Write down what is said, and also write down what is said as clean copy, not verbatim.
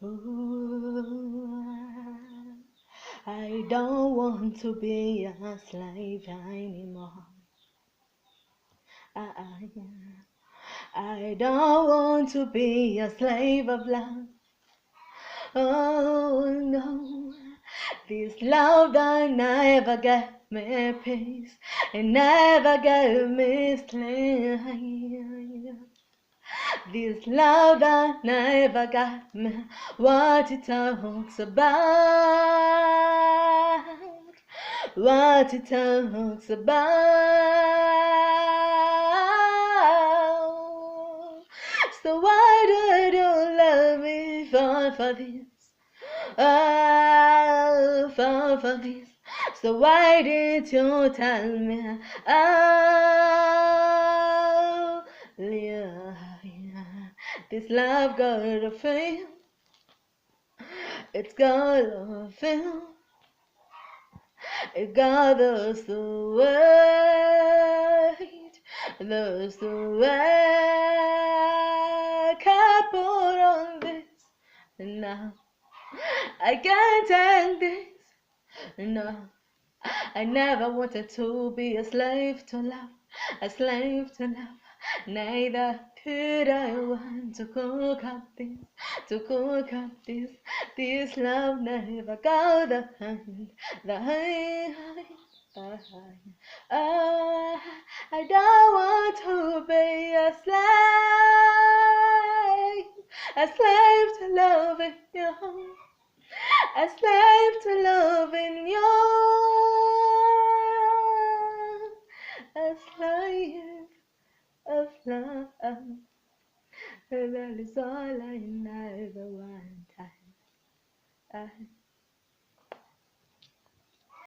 Ooh, I don't want to be a slave anymore. I, I don't want to be a slave of love. Oh no, this love that never gave me peace and never gave me strength. This love that never got me what it talks about, what it talks about. So why did you love me for this? Oh, for this. So why did you tell me? Oh, yeah, yeah. This love gotta fail. It's gotta fail. It gathers the weight. There's the weight. Can't put on this now. I can't take this. No, I never wanted to be a slave to love, a slave to love. Neither could I want to cook up this, to cook up this. This love never got the hand, the hand. Oh, I don't want to be a slave to loving you, a slave to loving you, a slave of love. That is all I ever wanted.